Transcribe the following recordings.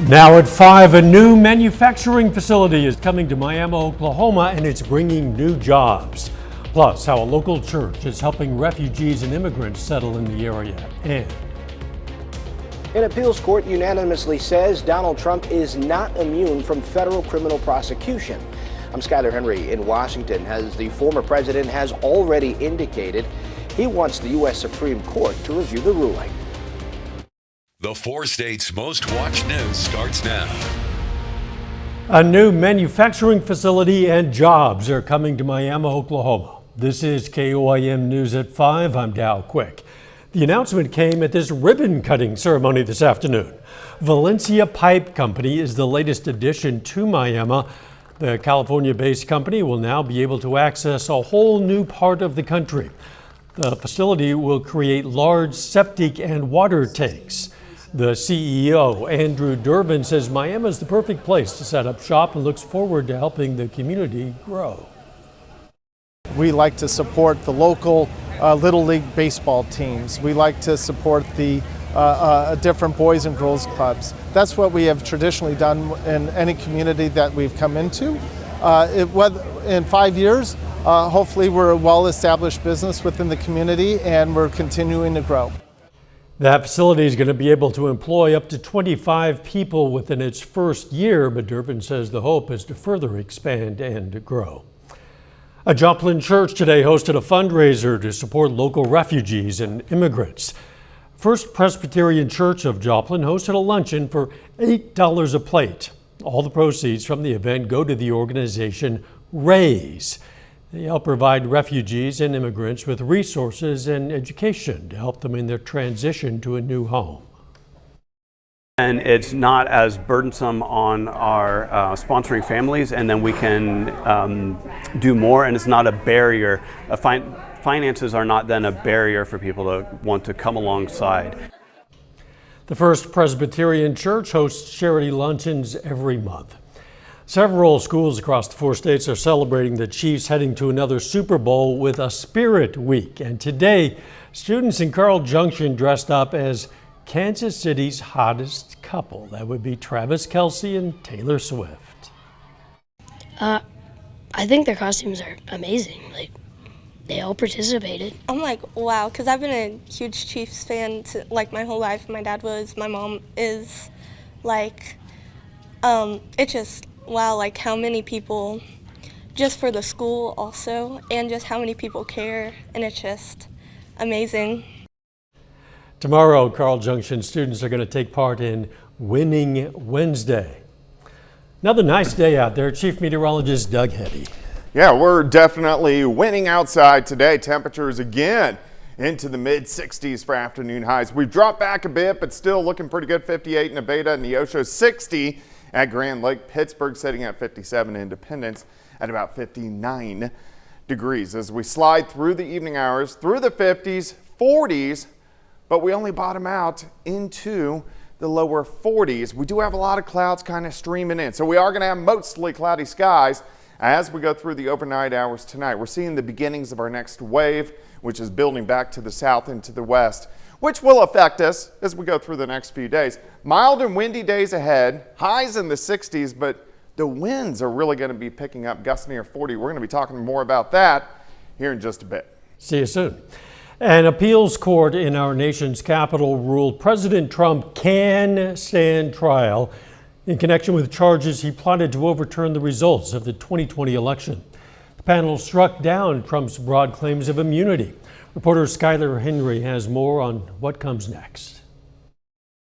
Now at 5, a new manufacturing facility is coming to Miami, Oklahoma, and it's bringing new jobs. Plus, how a local church is helping refugees and immigrants settle in the area. And an appeals court unanimously says Donald Trump is not immune from federal criminal prosecution. I'm Skyler Henry in Washington, as the former president has already indicated he wants the U.S. Supreme Court to review the ruling. The 4 states' most watched news starts now. A new manufacturing facility and jobs are coming to Miami, Oklahoma. This is KOIM News at 5. I'm Dow Quick. The announcement came at this ribbon-cutting ceremony this afternoon. Valencia Pipe Company is the latest addition to Miami. The California-based company will now be able to access a whole new part of the country. The facility will create large septic and water tanks. The CEO, Andrew Durbin, says Miami is the perfect place to set up shop and looks forward to helping the community grow. We like to support the local Little League baseball teams. We like to support the different boys and girls clubs. That's what we have traditionally done in any community that we've come into. In 5 years, hopefully we're a well-established business within the community and we're continuing to grow. That facility is going to be able to employ up to 25 people within its first year, but Durbin says the hope is to further expand and grow. A Joplin church today hosted a fundraiser to support local refugees and immigrants. First Presbyterian Church of Joplin hosted a luncheon for $8 a plate. All the proceeds from the event go to the organization Raise. They help provide refugees and immigrants with resources and education to help them in their transition to a new home. And it's not as burdensome on our sponsoring families, and then we can do more, and it's not a barrier. Finances are not then a barrier for people to want to come alongside. The First Presbyterian Church hosts charity luncheons every month. Several schools across the 4 states are celebrating the Chiefs heading to another Super Bowl with a Spirit Week. And today, students in Carl Junction dressed up as Kansas City's hottest couple. That would be Travis Kelce and Taylor Swift. I think their costumes are amazing. They all participated. I'm like, wow, because I've been a huge Chiefs fan my whole life. My dad was, my mom is. It's just, wow, how many people, just for the school also, and just how many people care, and it's just amazing. Tomorrow, Carl Junction students are going to take part in Winning Wednesday. Another nice day out there. Chief Meteorologist Doug Heddy. Yeah, we're definitely winning outside today. Temperatures again into the mid-60s for afternoon highs. We've dropped back a bit, but still looking pretty good. 58 in Nevada and Neosho, 60 at Grand Lake. Pittsburgh sitting at 57, Independence at about 59 degrees. As we slide through the evening hours, through the 50s, 40s, but we only bottom out into the lower 40s. We do have a lot of clouds kind of streaming in, so we are going to have mostly cloudy skies as we go through the overnight hours tonight. We're seeing the beginnings of our next wave, which is building back to the south and to the west, which will affect us as we go through the next few days. Mild and windy days ahead, highs in the 60s, but the winds are really going to be picking up, gusts near 40. We're going to be talking more about that here in just a bit. See you soon. An appeals court in our nation's capital ruled President Trump can stand trial in connection with charges he plotted to overturn the results of the 2020 election. The panel struck down Trump's broad claims of immunity. Reporter Skyler Henry has more on what comes next.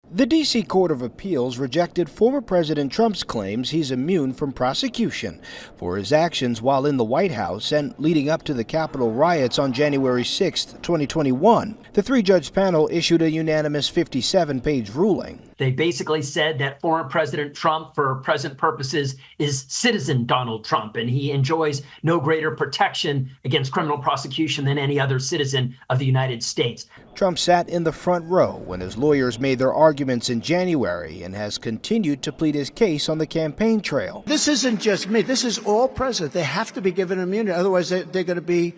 The D.C. Court of Appeals rejected former President Trump's claims he's immune from prosecution for his actions while in the White House and leading up to the Capitol riots on January 6, 2021. The 3-judge panel issued a unanimous 57-page ruling. They basically said that former President Trump, for present purposes, is citizen Donald Trump, and he enjoys no greater protection against criminal prosecution than any other citizen of the United States. Trump sat in the front row when his lawyers made their arguments in January and has continued to plead his case on the campaign trail. This isn't just me. This is all presidents. They have to be given immunity. Otherwise, they're going to be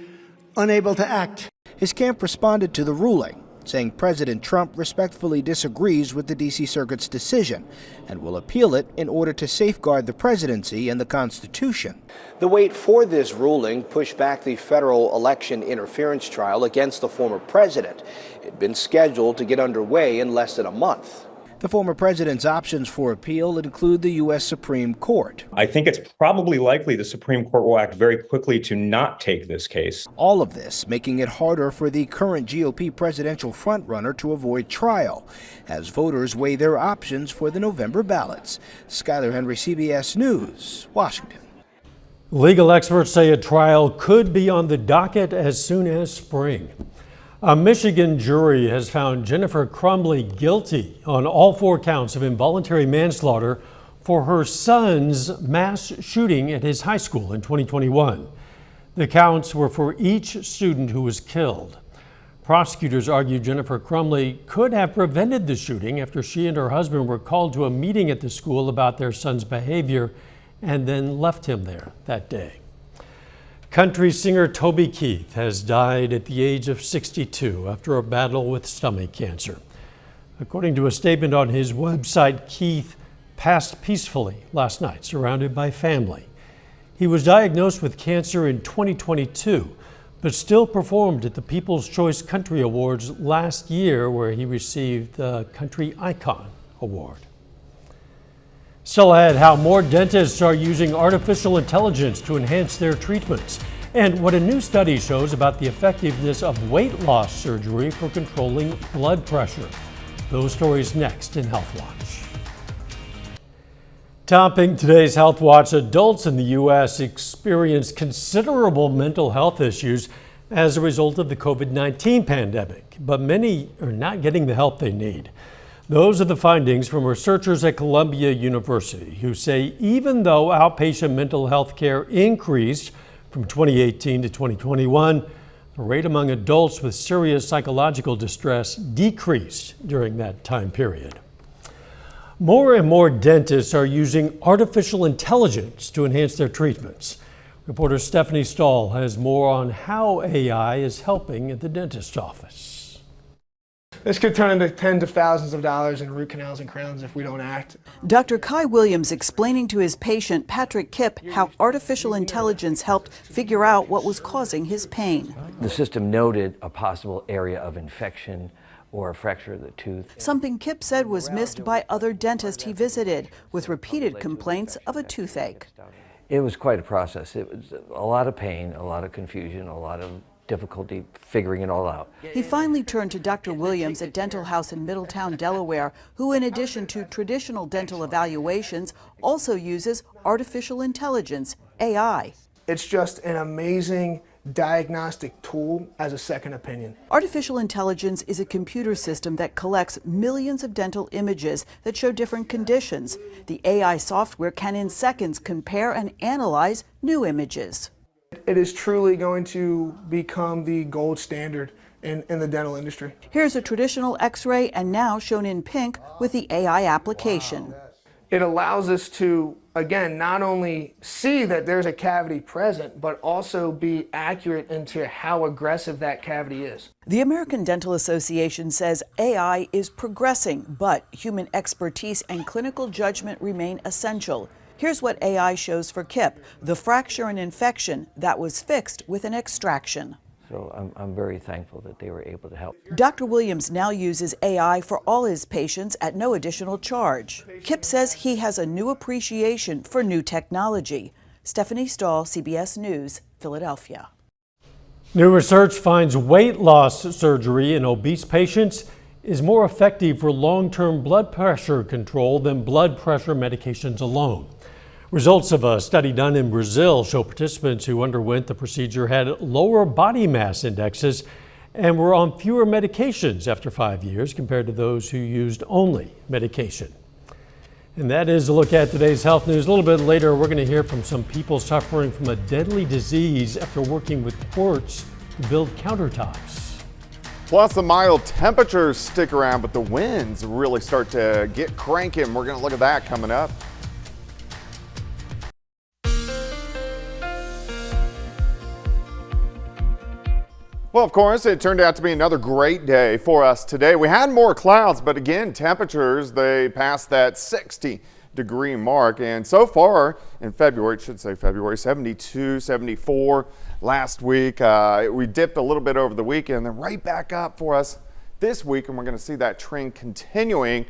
unable to act. His camp responded to the ruling, saying President Trump respectfully disagrees with the D.C. Circuit's decision and will appeal it in order to safeguard the presidency and the Constitution. The wait for this ruling pushed back the federal election interference trial against the former president. It had been scheduled to get underway in less than a month. The former president's options for appeal include the U.S. Supreme Court. I think it's probably likely the Supreme Court will act very quickly to not take this case. All of this making it harder for the current GOP presidential frontrunner to avoid trial, as voters weigh their options for the November ballots. Skyler Henry, CBS News, Washington. Legal experts say a trial could be on the docket as soon as spring. A Michigan jury has found Jennifer Crumbley guilty on all 4 counts of involuntary manslaughter for her son's mass shooting at his high school in 2021. The counts were for each student who was killed. Prosecutors argue Jennifer Crumbley could have prevented the shooting after she and her husband were called to a meeting at the school about their son's behavior and then left him there that day. Country singer Toby Keith has died at the age of 62 after a battle with stomach cancer. According to a statement on his website, Keith passed peacefully last night, surrounded by family. He was diagnosed with cancer in 2022, but still performed at the People's Choice Country Awards last year, where he received the Country Icon Award. Still ahead, how more dentists are using artificial intelligence to enhance their treatments, and what a new study shows about the effectiveness of weight loss surgery for controlling blood pressure. Those stories next in Health Watch. Topping today's Health Watch, adults in the U.S. experience considerable mental health issues as a result of the COVID-19 pandemic, but many are not getting the help they need. Those are the findings from researchers at Columbia University, who say even though outpatient mental health care increased from 2018 to 2021, the rate among adults with serious psychological distress decreased during that time period. More and more dentists are using artificial intelligence to enhance their treatments. Reporter Stephanie Stahl has more on how AI is helping at the dentist's office. This could turn into tens of thousands of dollars in root canals and crowns if we don't act. Dr. Kai Williams explaining to his patient, Patrick Kipp, how artificial intelligence helped figure out what was causing his pain. The system noted a possible area of infection or a fracture of the tooth. Something Kipp said was missed by other dentists he visited, with repeated complaints of a toothache. It was quite a process. It was a lot of pain, a lot of confusion, a lot of difficulty figuring it all out. He finally turned to Dr. Williams at Dental House in Middletown, Delaware, who in addition to traditional dental evaluations also uses artificial intelligence, AI. It's just an amazing diagnostic tool as a second opinion. Artificial intelligence is a computer system that collects millions of dental images that show different conditions. The AI software can in seconds compare and analyze new images. It is truly going to become the gold standard in the dental industry. Here's a traditional x-ray and now shown in pink with the AI application. It allows us to, again, not only see that there's a cavity present, but also be accurate into how aggressive that cavity is. The American Dental Association says AI is progressing, but human expertise and clinical judgment remain essential. Here's what AI shows for Kipp, the fracture and infection that was fixed with an extraction. So I'm very thankful that they were able to help. Dr. Williams now uses AI for all his patients at no additional charge. Kipp says he has a new appreciation for new technology. Stephanie Stahl, CBS News, Philadelphia. New research finds weight loss surgery in obese patients is more effective for long-term blood pressure control than blood pressure medications alone. Results of a study done in Brazil show participants who underwent the procedure had lower body mass indexes and were on fewer medications after 5 years compared to those who used only medication. And that is a look at today's health news. A little bit later, we're going to hear from some people suffering from a deadly disease after working with quartz to build countertops. Plus, the mild temperatures stick around, but the winds really start to get cranking. We're going to look at that coming up. Well, of course, it turned out to be another great day for us today. We had more clouds, but again, temperatures, they passed that 60-degree mark. And so far in February, it should say February, 72, 74 last week. We dipped a little bit over the weekend, then right back up for us this week. And we're going to see that trend continuing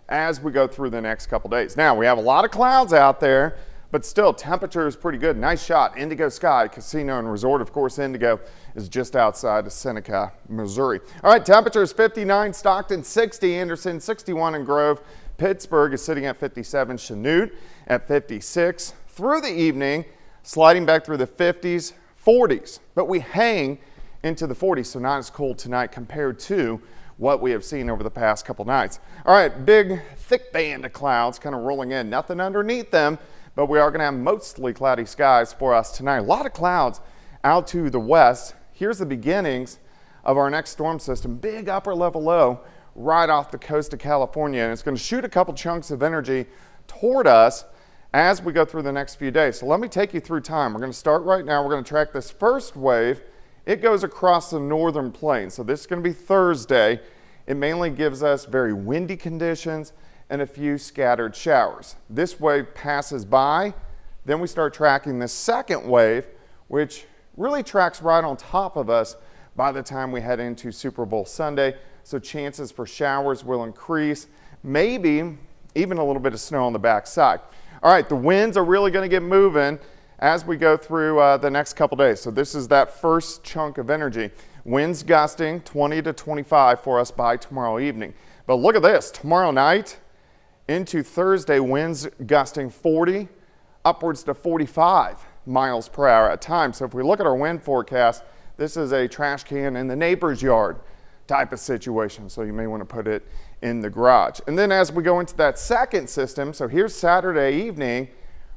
as we go through the next couple days. Now, we have a lot of clouds out there, but still, temperature is pretty good. Nice shot. Indigo Sky Casino and Resort. Of course, Indigo is just outside of Seneca, Missouri. All right, temperature is 59. Stockton 60. Anderson 61 in Grove. Pittsburgh is sitting at 57. Chanute at 56. Through the evening, sliding back through the 50s, 40s. But we hang into the 40s, so not as cold tonight compared to what we have seen over the past couple nights. All right, big, thick band of clouds kind of rolling in. Nothing underneath them, but we are going to have mostly cloudy skies for us tonight. A lot of clouds out to the west. Here's the beginnings of our next storm system. Big upper level low right off the coast of California, and it's going to shoot a couple chunks of energy toward us as we go through the next few days. So let me take you through time. We're going to start right now. We're going to track this first wave. It goes across the northern plains. So this is going to be Thursday. It mainly gives us very windy conditions and a few scattered showers. This wave passes by. Then we start tracking the second wave, which really tracks right on top of us by the time we head into Super Bowl Sunday. So chances for showers will increase, maybe even a little bit of snow on the backside. All right, the winds are really going to get moving as we go through the next couple days. So this is that first chunk of energy. Winds gusting 20 to 25 for us by tomorrow evening. But look at this, tomorrow night into Thursday, winds gusting 40 upwards to 45 miles per hour at times. So if we look at our wind forecast, this is a trash can in the neighbor's yard type of situation. So you may want to put it in the garage. And then as we go into that second system, so here's Saturday evening,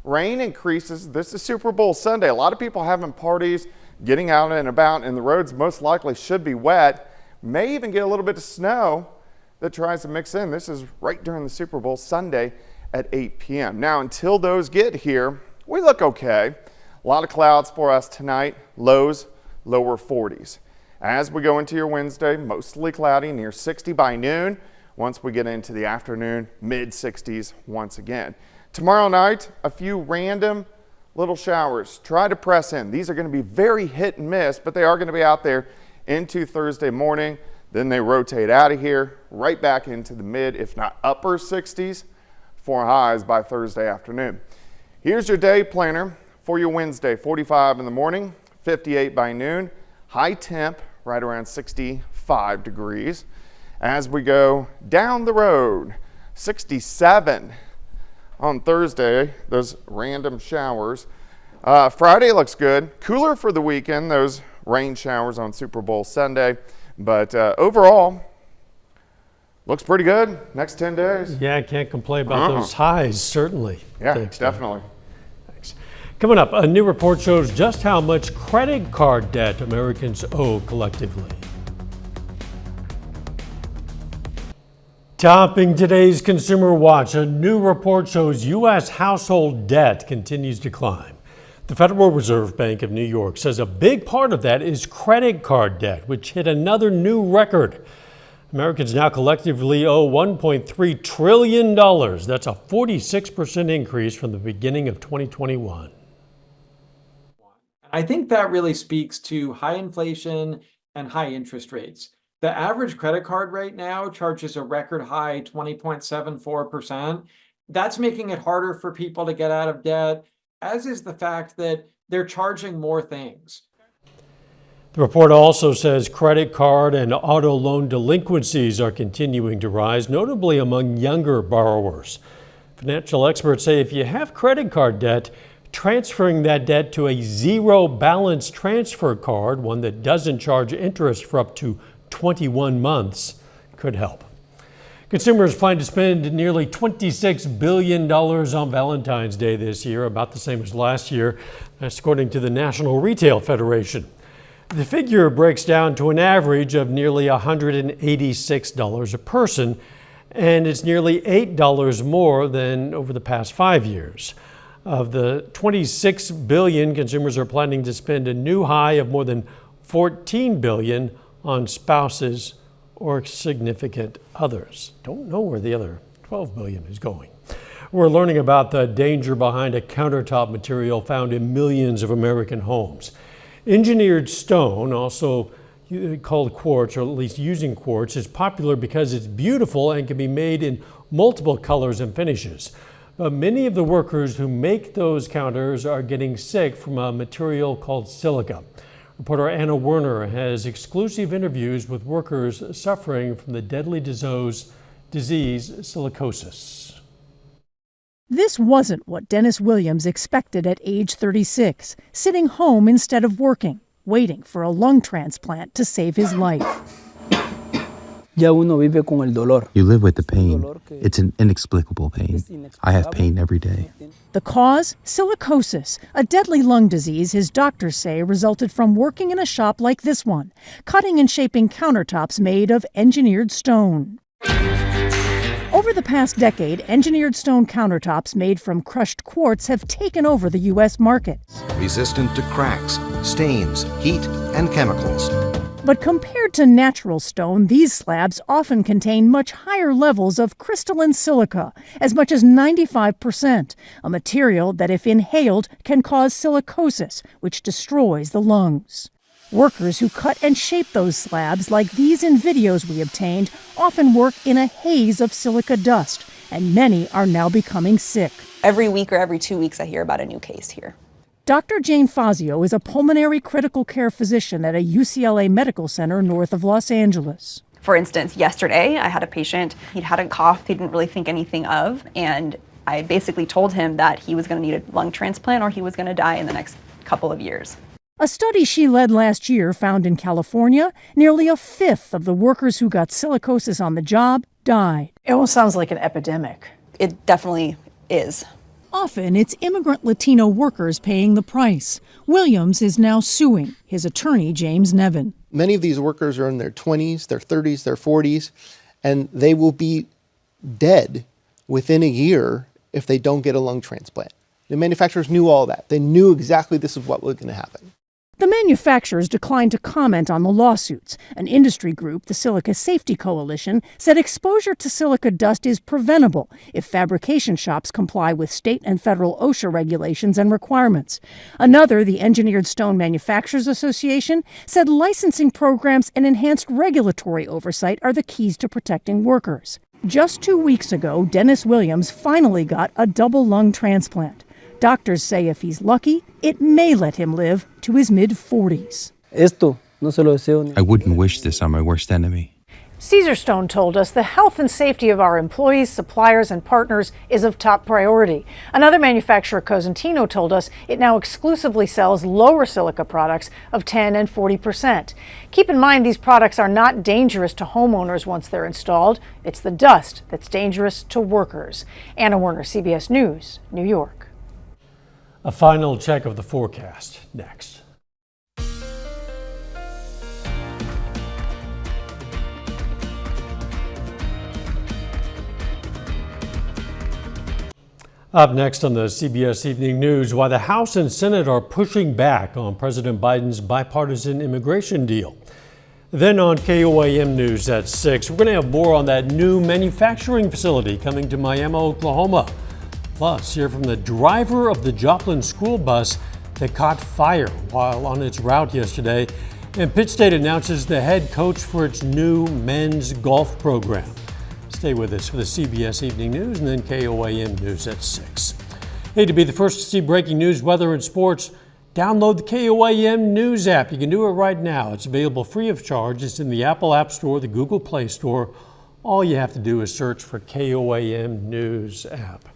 rain increases. This is Super Bowl Sunday. A lot of people having parties, getting out and about, and the roads most likely should be wet. May even get a little bit of snow that tries to mix in. This is right during the Super Bowl Sunday at 8 p.m. Now, until those get here, we look okay. A lot of clouds for us tonight, lows, lower 40s. As we go into your Wednesday, mostly cloudy, near 60 by noon. Once we get into the afternoon, mid 60s once again. Tomorrow night, a few random little showers. Try to press in. These are going to be very hit and miss, but they are going to be out there into Thursday morning. Then they rotate out of here, right back into the mid, if not upper 60s for highs by Thursday afternoon. Here's your day planner for your Wednesday. 45 in the morning, 58 by noon. High temp right around 65 degrees. As we go down the road, 67 on Thursday, those random showers. Friday looks good. Cooler for the weekend, those rain showers on Super Bowl Sunday. But overall, looks pretty good. Next 10 days. Yeah, I can't complain about those highs, certainly. Yeah, Thanks, definitely. Thanks. Coming up, a new report shows just how much credit card debt Americans owe collectively. Topping today's Consumer Watch, a new report shows U.S. household debt continues to climb. The Federal Reserve Bank of New York says a big part of that is credit card debt, which hit another new record. Americans now collectively owe $1.3 trillion. That's a 46% increase from the beginning of 2021. I think that really speaks to high inflation and high interest rates. The average credit card right now charges a record high 20.74%. That's making it harder for people to get out of debt, as is the fact that they're charging more things. The report also says credit card and auto loan delinquencies are continuing to rise, notably among younger borrowers. Financial experts say if you have credit card debt, transferring that debt to a zero balance transfer card, one that doesn't charge interest for up to 21 months, could help. Consumers plan to spend nearly $26 billion on Valentine's Day this year, about the same as last year. That's according to the National Retail Federation. The figure breaks down to an average of nearly $186 a person, and it's nearly $8 more than over the past 5 years. Of the $26 billion, consumers are planning to spend a new high of more than $14 billion on spouses or significant others. Don't know where the other $12 billion is going. We're learning about the danger behind a countertop material found in millions of American homes. Engineered stone, also called quartz, or at least using quartz, is popular because it's beautiful and can be made in multiple colors and finishes. But many of the workers who make those counters are getting sick from a material called silica. Reporter Anna Werner has exclusive interviews with workers suffering from the deadly disease silicosis. This wasn't what Dennis Williams expected at age 36, sitting home instead of working, waiting for a lung transplant to save his life. You live with the pain. It's an inexplicable pain. I have pain every day. The cause? Silicosis, a deadly lung disease his doctors say resulted from working in a shop like this one, cutting and shaping countertops made of engineered stone. Over the past decade, engineered stone countertops made from crushed quartz have taken over the U.S. market. Resistant to cracks, stains, heat, and chemicals. But compared to natural stone, these slabs often contain much higher levels of crystalline silica, as much as 95%, a material that, if inhaled, can cause silicosis, which destroys the lungs. Workers who cut and shape those slabs, like these in videos we obtained, often work in a haze of silica dust, and many are now becoming sick. Every week or every 2 weeks, I hear about a new case here. Dr. Jane Fazio is a pulmonary critical care physician at a UCLA medical center north of Los Angeles. For instance, yesterday I had a patient, he'd had a cough he didn't really think anything of, and I basically told him that he was going to need a lung transplant or he was going to die in the next couple of years. A study she led last year found in California, nearly a fifth of the workers who got silicosis on the job died. It almost sounds like an epidemic. It definitely is. Often, it's immigrant Latino workers paying the price. Williams is now suing his attorney, James Nevin. Many of these workers are in their 20s, their 30s, their 40s, and they will be dead within a year if they don't get a lung transplant. The manufacturers knew all that. They knew exactly this is what was going to happen. The manufacturers declined to comment on the lawsuits. An industry group, the Silica Safety Coalition, said exposure to silica dust is preventable if fabrication shops comply with state and federal OSHA regulations and requirements. Another, the Engineered Stone Manufacturers Association, said licensing programs and enhanced regulatory oversight are the keys to protecting workers. Just 2 weeks ago, Dennis Williams finally got a double lung transplant. Doctors say if he's lucky, it may let him live to his mid-40s. I wouldn't wish this on my worst enemy. Caesarstone told us the health and safety of our employees, suppliers, and partners is of top priority. Another manufacturer, Cosentino, told us it now exclusively sells lower silica products of 10 and 40%. Keep in mind these products are not dangerous to homeowners once they're installed. It's the dust that's dangerous to workers. Anna Werner, CBS News, New York. A final check of the forecast next. Up next on the CBS Evening News, why the House and Senate are pushing back on President Biden's bipartisan immigration deal. Then on KOAM News at 6, we're going to have more on that new manufacturing facility coming to Miami, Oklahoma. Plus, hear from the driver of the Joplin school bus that caught fire while on its route yesterday. And Pitt State announces the head coach for its new men's golf program. Stay with us for the CBS Evening News and then KOAM News at 6. Hey, to be the first to see breaking news, weather, and sports, download the KOAM News app. You can do it right now. It's available free of charge. It's in the Apple App Store, the Google Play Store. All you have to do is search for KOAM News app.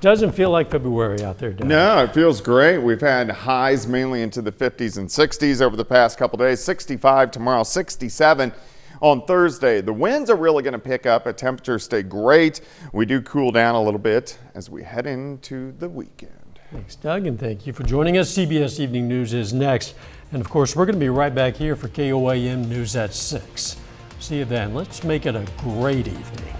Doesn't feel like February out there, does it? No, it feels great. We've had highs mainly into the 50s and 60s over the past couple days. 65 tomorrow, 67 on Thursday. The winds are really going to pick up. Temperatures stay great. We do cool down a little bit as we head into the weekend. Thanks, Doug, and thank you for joining us. CBS Evening News is next. And of course, we're going to be right back here for KOAM News at 6. See you then. Let's make it a great evening.